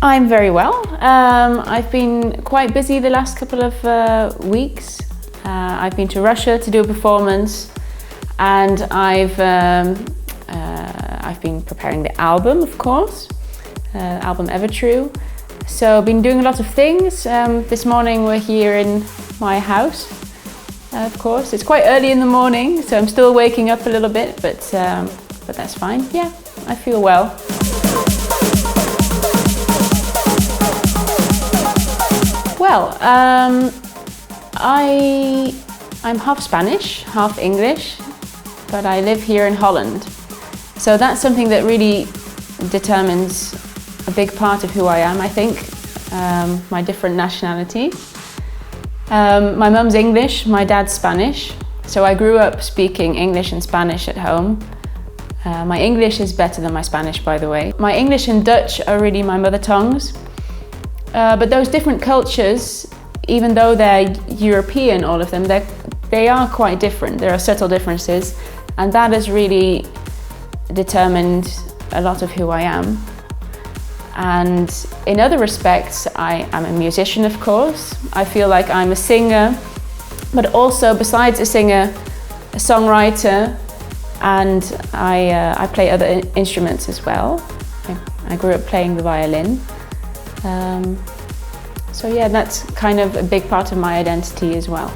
I'm very well. I've been quite busy the last couple of weeks. I've been to Russia to do a performance, and I've been preparing the album, of course, album Ever True. So I've been doing a lot of things. This morning we're here in my house, of course. It's quite early in the morning, so I'm still waking up a little bit, but that's fine. Yeah, I feel well. Well, I'm half Spanish, half English, but I live here in Holland. So that's something that really determines a big part of who I am, I think, my different nationality. My mum's English, my dad's Spanish, so I grew up speaking English and Spanish at home. My English is better than my Spanish, by the way. My English and Dutch are really my mother tongues. But those different cultures, even though they're European, all of them, they are quite different. There are subtle differences, and that has really determined a lot of who I am. And in other respects, I am a musician, of course. I feel like I'm a singer, but also, besides a singer, a songwriter, and I play other instruments as well. I grew up playing the violin. So yeah, that's kind of a big part of my identity as well.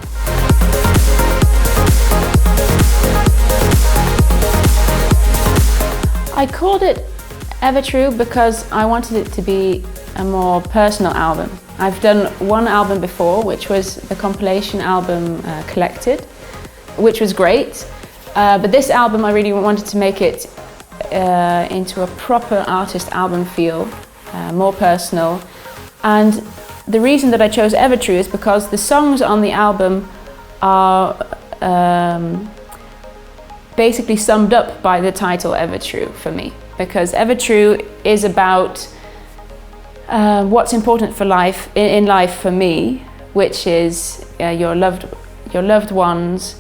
I called it Ever True because I wanted it to be a more personal album. I've done one album before, which was the compilation album Collected, which was great. But this album, I really wanted to make it into a proper artist album feel, more personal. And the reason that I chose Ever True is because the songs on the album are basically summed up by the title Ever True for me. Because Ever True is about what's important for life in life for me, which is your loved ones,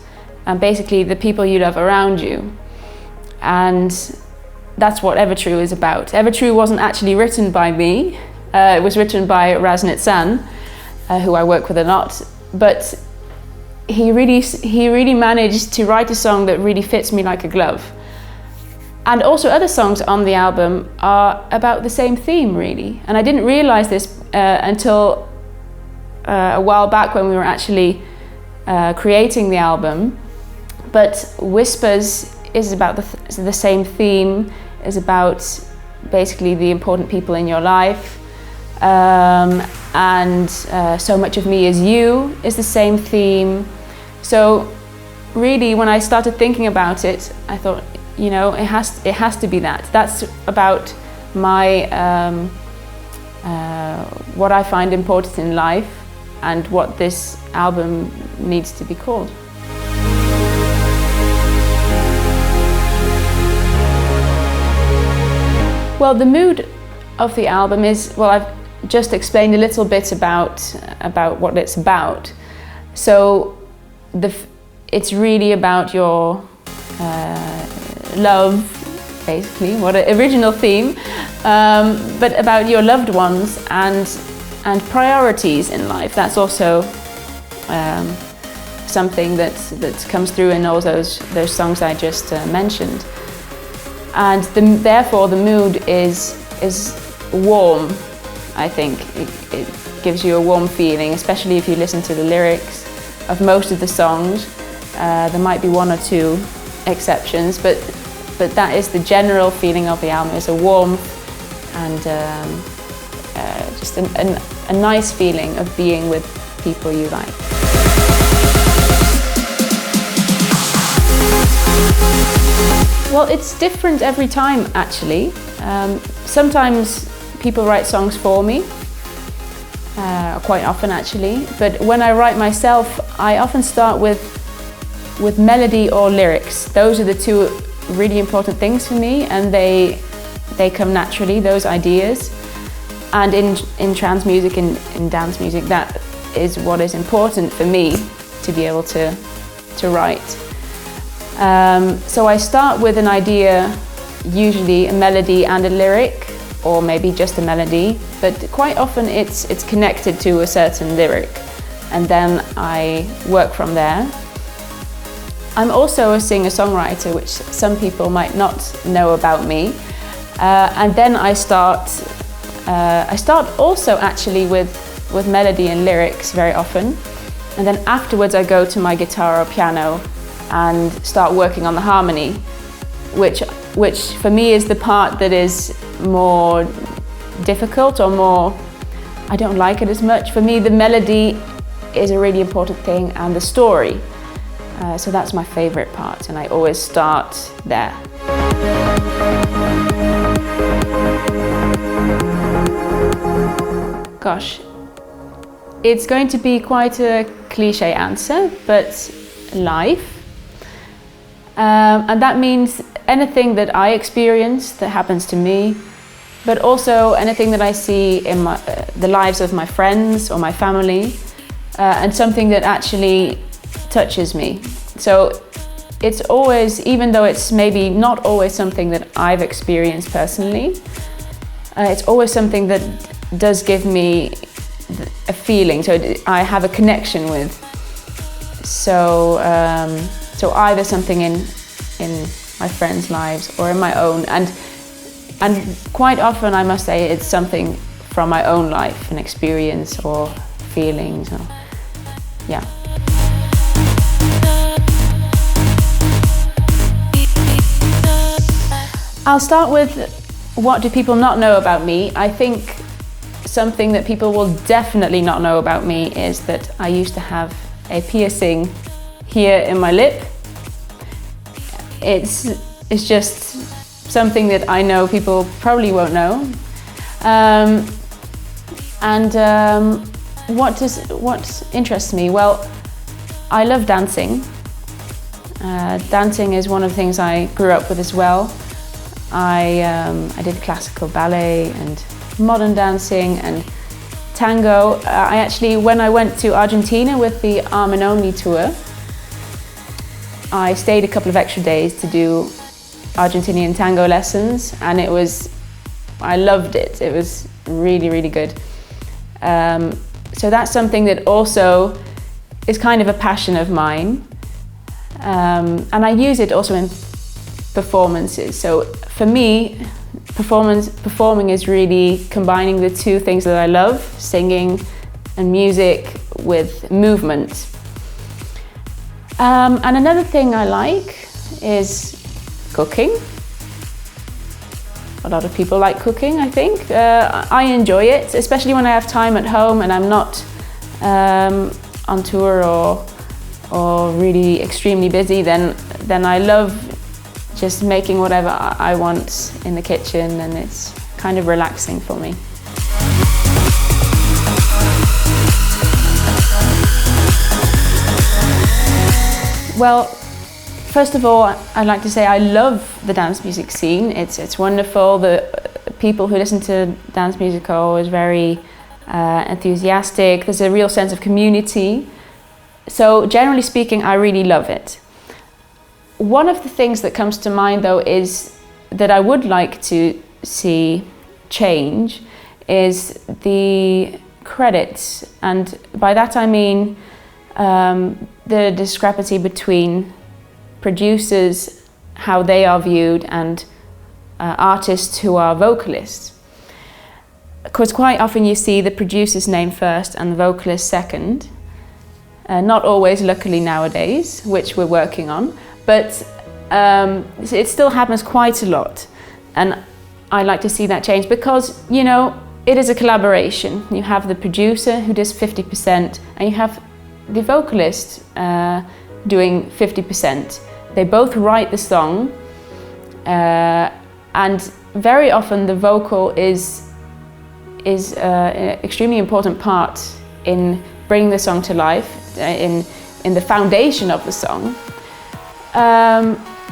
and basically the people you love around you. And that's what Ever True is about. Ever True wasn't actually written by me. It was written by Raznit San, who I work with a lot, but he really managed to write a song that really fits me like a glove. And also other songs on the album are about the same theme, really. And I didn't realize this until a while back when we were actually creating the album. But Whispers is about the same theme, is about basically the important people in your life. And So Much of Me Is You is the same theme. So really, when I started thinking about it, I thought, you know, it has to be that. That's about my what I find important in life and what this album needs to be called. Well, the mood of the album is, well, I've just explained a little bit about what it's about. So it's really about your love, basically, what an original theme, but about your loved ones and priorities in life. That's also something that comes through in all those songs I just mentioned. And therefore the mood is warm, I think. It gives you a warm feeling, especially if you listen to the lyrics of most of the songs. There might be one or two exceptions, but that is the general feeling of the album. It's a warmth and just a nice feeling of being with people you like. Well, it's different every time, actually. Sometimes people write songs for me, quite often actually, but when I write myself, I often start with melody or lyrics. Those are the two really important things for me, and they come naturally, those ideas. And in trance music and in dance music, that is what is important for me to be able to write. So I start with an idea, usually a melody and a lyric, or maybe just a melody, but quite often it's connected to a certain lyric, and then I work from there. I'm also a singer-songwriter, which some people might not know about me, and then I start also actually with melody and lyrics very often, and then afterwards I go to my guitar or piano and start working on the harmony, which for me is the part that is more difficult, or more, I don't like it as much. For me, the melody is a really important thing, and the story. So that's my favorite part, and I always start there. Gosh, it's going to be quite a cliche answer, but life. And that means anything that I experience that happens to me, but also anything that I see in the lives of my friends or my family, and something that actually touches me. So it's always, even though it's maybe not always something that I've experienced personally, it's always something that does give me a feeling, so I have a connection with. So either something in my friends' lives or in my own, and quite often I must say it's something from my own life, an experience or feelings, or, yeah. I'll start with what do people not know about me. I think something that people will definitely not know about me is that I used to have a piercing here in my lip. It's just something that I know people probably won't know. What interests me? Well, I love dancing. Dancing is one of the things I grew up with as well. I did classical ballet and modern dancing and tango. I actually, when I went to Argentina with the Armin Only tour, I stayed a couple of extra days to do Argentinian tango lessons, and I loved it. It was really, really good. So that's something that also is kind of a passion of mine. And I use it also in performances. So for me, performing is really combining the two things that I love, singing and music, with movement. And another thing I like is cooking. A lot of people like cooking, I think. I enjoy it, especially when I have time at home and I'm not on tour or really extremely busy, then I love just making whatever I want in the kitchen, and it's kind of relaxing for me. Well, first of all, I'd like to say I love the dance music scene. It's wonderful. The people who listen to dance music are always very enthusiastic. There's a real sense of community. So generally speaking, I really love it. One of the things that comes to mind, though, is that I would like to see change is the credits, and by that I mean the discrepancy between producers, how they are viewed, and artists who are vocalists. Because quite often you see the producer's name first and the vocalist second. Not always, luckily, nowadays, which we're working on. But it still happens quite a lot, and I like to see that change because, you know, it is a collaboration. You have the producer who does 50%, and you have the vocalist doing 50%. They both write the song, and very often the vocal is an extremely important part in bringing the song to life, in the foundation of the song.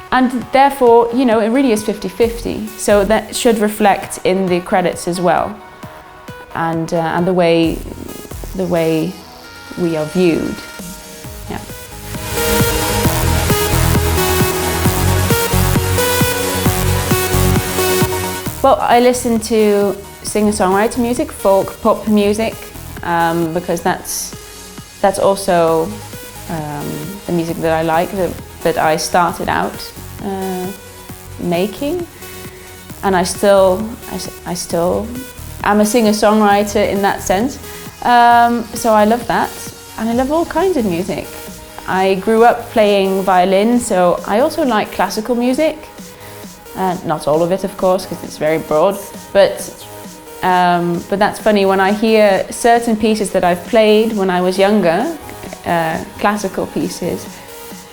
And therefore, you know, it really is 50-50. So that should reflect in the credits as well, and the way we are viewed. Yeah. Well, I listen to singer-songwriter music, folk, pop music, because that's also the music that I like, that I started out making, and I still am a singer-songwriter in that sense. So I love that, and I love all kinds of music. I grew up playing violin, so I also like classical music. Not all of it, of course, because it's very broad, but that's funny. When I hear certain pieces that I've played when I was younger, classical pieces,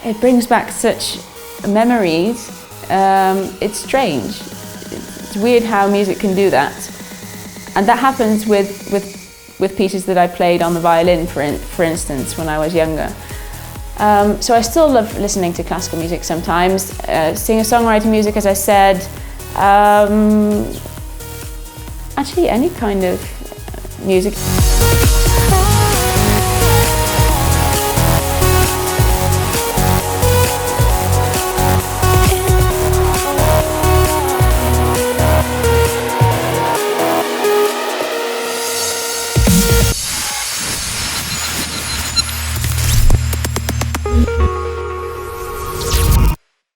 it brings back such memories. It's strange. It's weird how music can do that. And that happens with pieces that I played on the violin, for instance, when I was younger. So I still love listening to classical music sometimes. Singer-songwriter music, as I said. Actually, any kind of music.